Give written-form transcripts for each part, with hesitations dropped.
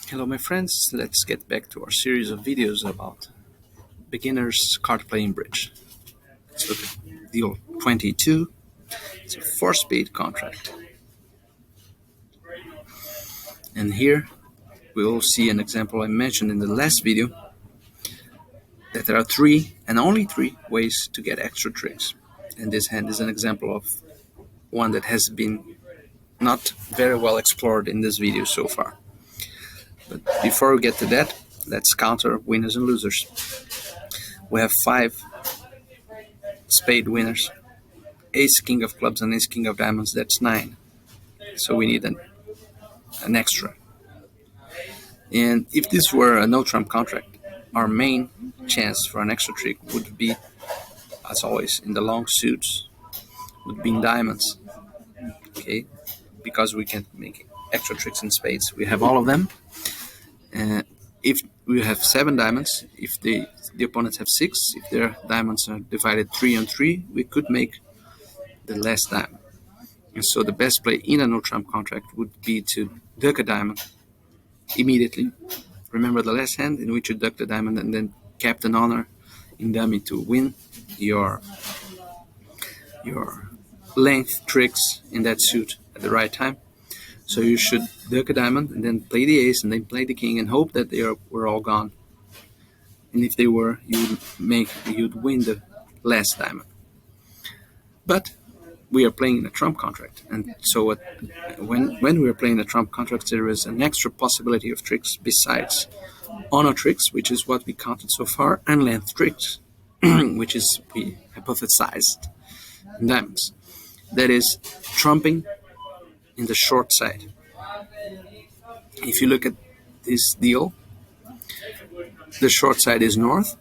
Hello my friends, let's get back to our series of videos about beginners card playing bridge. Let's look at the A22. It's a 4-speed contract. And here we will see an example I mentioned in the last video, that there are 3 and only 3 ways to get extra tricks. And this hand is an example of one that has been not very well explored in this video so far. But before we get to that, let's counter winners and losers. We have 5 spade winners, ace king of clubs and ace king of diamonds, that's 9. So we need an extra. And if this were a no trump contract, our main chance for an extra trick would be, as always, in the long suits, would be in diamonds. Okay, because we can make extra tricks in spades. We have all of them. If we have 7 diamonds, if the opponents have 6, if their diamonds are divided 3 on 3, we could make the last diamond. And so the best play in a no trump contract would be to duck a diamond immediately. Remember the last hand in which you duck the diamond and then kept an honor in dummy to win your length tricks in that suit at the right time. So you should duck a diamond and then play the ace and then play the king and hope that they were all gone. And if they were, you'd win the last diamond. But we are playing in a trump contract, and so when we are playing a trump contract, there is an extra possibility of tricks besides honor tricks, which is what we counted so far, and length tricks, which is we hypothesized in diamonds. That is trumping in the short side. If you look at this deal, the short side is north,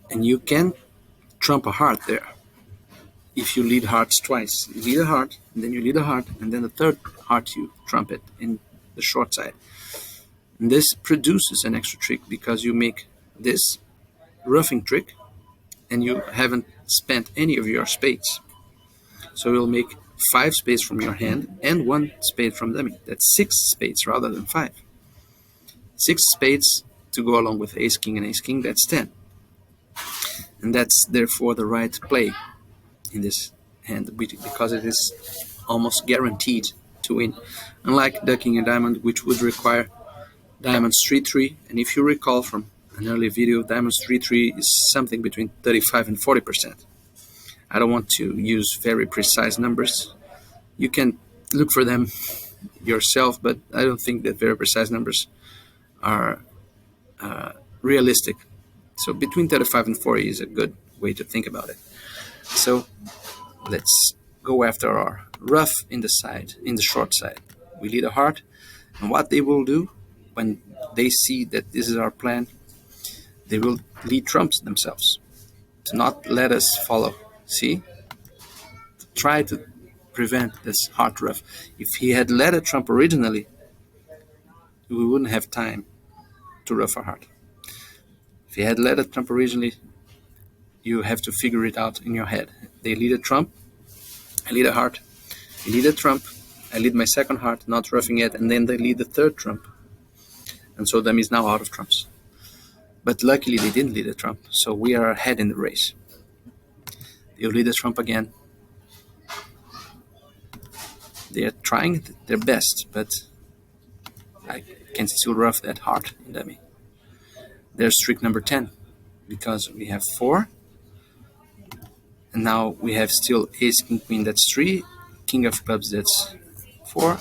and you can trump a heart there. If you lead hearts twice, you lead a heart, and then you lead a heart, and then the third heart you trump it in the short side. And this produces an extra trick because you make this ruffing trick, and you haven't spent any of your spades. So you'll make 5 spades from your hand and 1 spade from dummy. That's 6 spades rather than 5. 6 spades to go along with ace king and ace king, that's 10. And that's therefore the right play in this hand, because it is almost guaranteed to win, unlike ducking a diamond, which would require diamonds 3-3. And if you recall from an earlier video, diamonds 3-3 is something between 35 and 40%. I don't want to use very precise numbers. You can look for them yourself, but I don't think that very precise numbers are realistic. So between 35 and 40 is a good way to think about it. So let's go after our ruff in the short side. We lead a heart, and what they will do when they see that this is our plan, they will lead trumps themselves to not let us follow. See? Try to prevent this heart ruff. If he had led a trump originally, we wouldn't have time to ruff a heart. If he had led a trump originally, you have to figure it out in your head. They lead a trump, I lead a heart. They lead a trump, I lead my second heart, not ruffing it, and then they lead the third trump. And so dummy is now out of trumps. But luckily they didn't lead a trump, so we are ahead in the race. They'll lead a trump again. They are trying their best, but I can still ruff that heart in dummy. There's trick number 10, because we have 4. And now we have still ace, king, queen, that's 3. King of clubs, that's 4.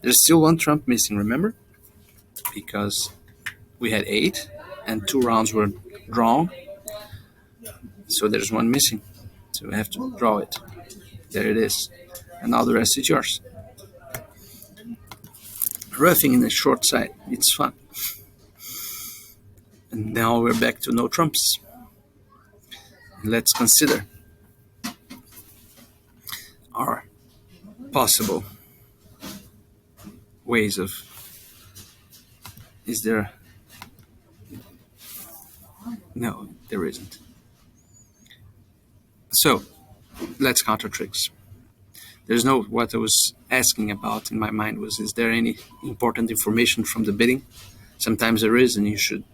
There's still 1 trump missing, remember? Because we had 8 and 2 rounds were drawn. So there's 1 missing. So we have to draw it. There it is. And now the rest is yours. Ruffing in the short side, it's fun. And now we're back to no trumps. Let's consider our possible ways of... Is there... No, there isn't. So, let's counter tricks. There's no, what I was asking about in my mind was, is there any important information from the bidding? Sometimes there is, and you should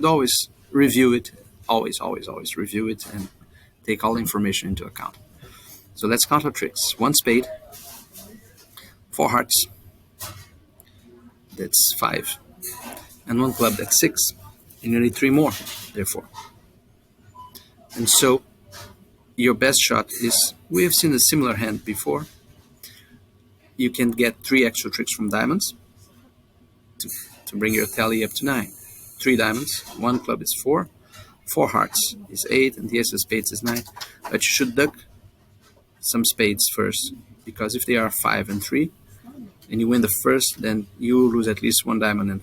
always review it, always review it and take all information into account. So let's count our tricks. 1 spade, 4 hearts, that's 5, and 1 club, that's 6, and you need 3 more, therefore. And so your best shot is, we have seen a similar hand before. You can get 3 extra tricks from diamonds to bring your tally up to 9. 3 diamonds, 1 club is 4, 4 hearts is 8, and the ace of spades is 9. But you should duck some spades first, because if they are 5 and 3, and you win the first, then you lose at least 1 diamond and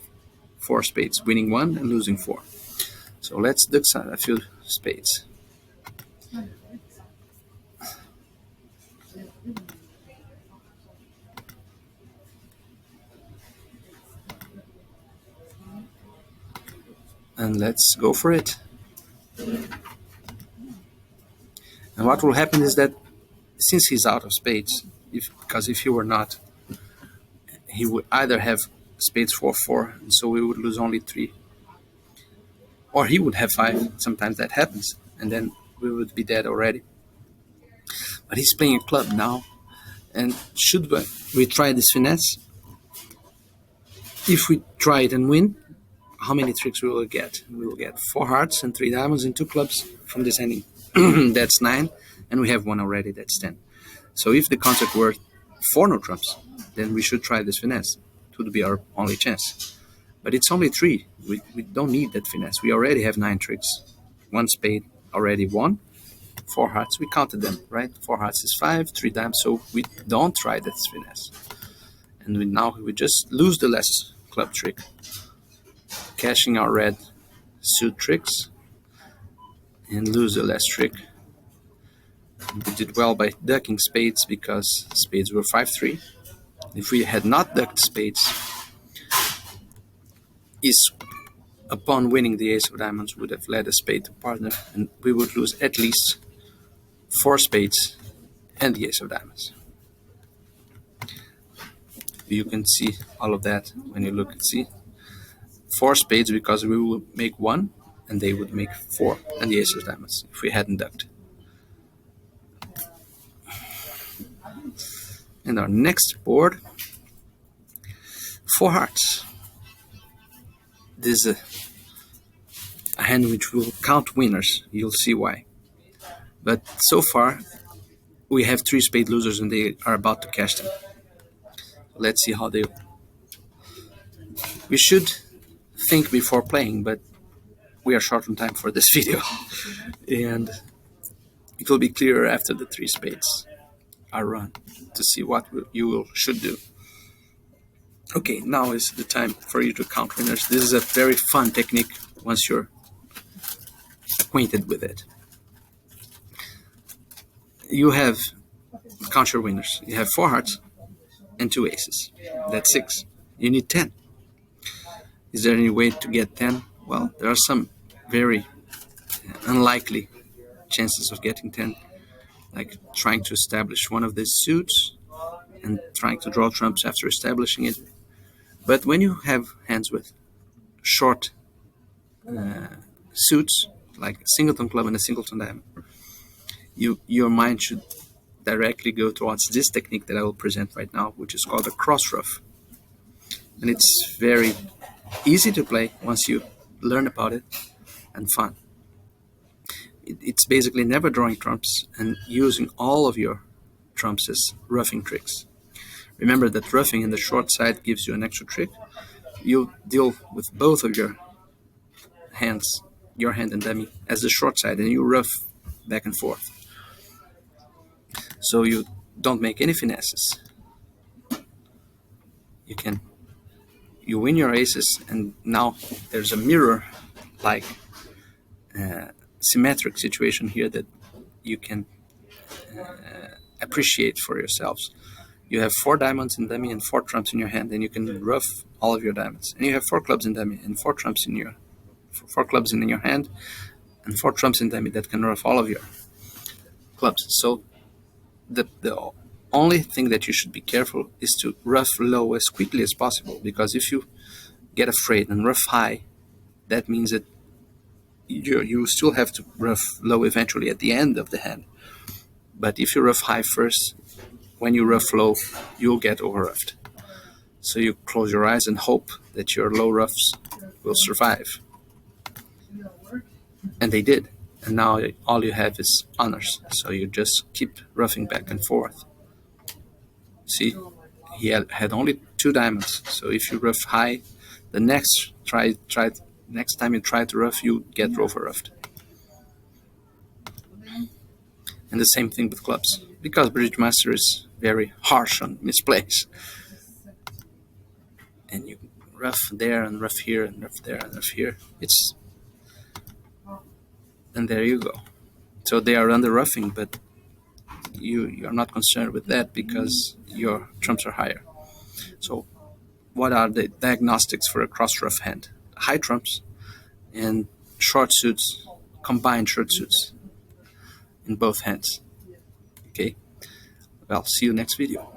4 spades, winning 1 and losing 4. So let's duck a few spades. And let's go for it. And what will happen is that since he's out of spades, because if he were not, he would either have spades 4-4, and so we would lose only 3, or he would have 5. Sometimes that happens, and then we would be dead already. But he's playing a club now, and should we try this finesse? If we try it and win, how many tricks we will get? We will get 4 hearts and 3 diamonds and 2 clubs from this ending. That's 9, and we have 1 already, that's 10. So if the contract were 4 no trumps, then we should try this finesse. It would be our only chance. But it's only 3. We don't need that finesse. We already have 9 tricks. 1 spade already won. 4 hearts, we counted them, right? 4 hearts is 5, 3 diamonds, so we don't try this finesse. And now we just lose the last club trick, cashing our red suit tricks, and lose the last trick. We did well by ducking spades, because spades were 5-3. If we had not ducked spades, upon winning the ace of diamonds, would have led a spade to partner, and we would lose at least 4 spades and the ace of diamonds. You can see all of that when you look and see. 4 spades, because we would make 1 and they would make 4, and the ace of diamonds if we hadn't ducked. And our next board, 4 hearts. This is a hand which will count winners. You'll see why. But so far, we have 3 spade losers, and they are about to cash them. Let's see how they. We should think before playing, but we are short on time for this video, and it will be clearer after the 3 spades are run to see what you should do. Okay, now is the time for you to count winners. This is a very fun technique once you're acquainted with it. You have count your winners. You have 4 hearts and 2 aces. That's 6. You need 10. Is there any way to get 10? Well, there are some very unlikely chances of getting 10, like trying to establish one of these suits and trying to draw trumps after establishing it. But when you have hands with short suits, like a singleton club and a singleton diamond, your mind should directly go towards this technique that I will present right now, which is called a crossruff. And it's very easy to play once you learn about it, and fun. It's basically never drawing trumps and using all of your trumps as ruffing tricks. Remember that ruffing in the short side gives you an extra trick. You deal with both of your hands, your hand and dummy, as the short side, and you ruff back and forth. So you don't make any finesses. You win your aces, and now there's a mirror-like symmetric situation here that you can appreciate for yourselves. You have 4 diamonds in dummy and 4 trumps in your hand, and you can ruff all of your diamonds. And you have 4 clubs in dummy and 4 trumps in your 4 clubs in your hand, and 4 trumps in dummy that can ruff all of your clubs. So the only thing that you should be careful is to rough low as quickly as possible, because if you get afraid and rough high, that means that you still have to rough low eventually at the end of the hand. But if you rough high first, when you rough low, you'll get over roughed. So you close your eyes and hope that your low roughs will survive. And they did. And now all you have is honors. So you just keep roughing back and forth. See, he had only 2 diamonds. So if you rough high, the next next time you try to rough, you get over roughed. And the same thing with clubs, because Bridge Master is very harsh on misplays. And you rough there and rough here and rough there and rough here. And there you go. So they are under roughing, but you are not concerned with that because your trumps are higher. So what are the diagnostics for a cross-ruff hand? High trumps and short suits, combined short suits in both hands. Okay, well, see you next video.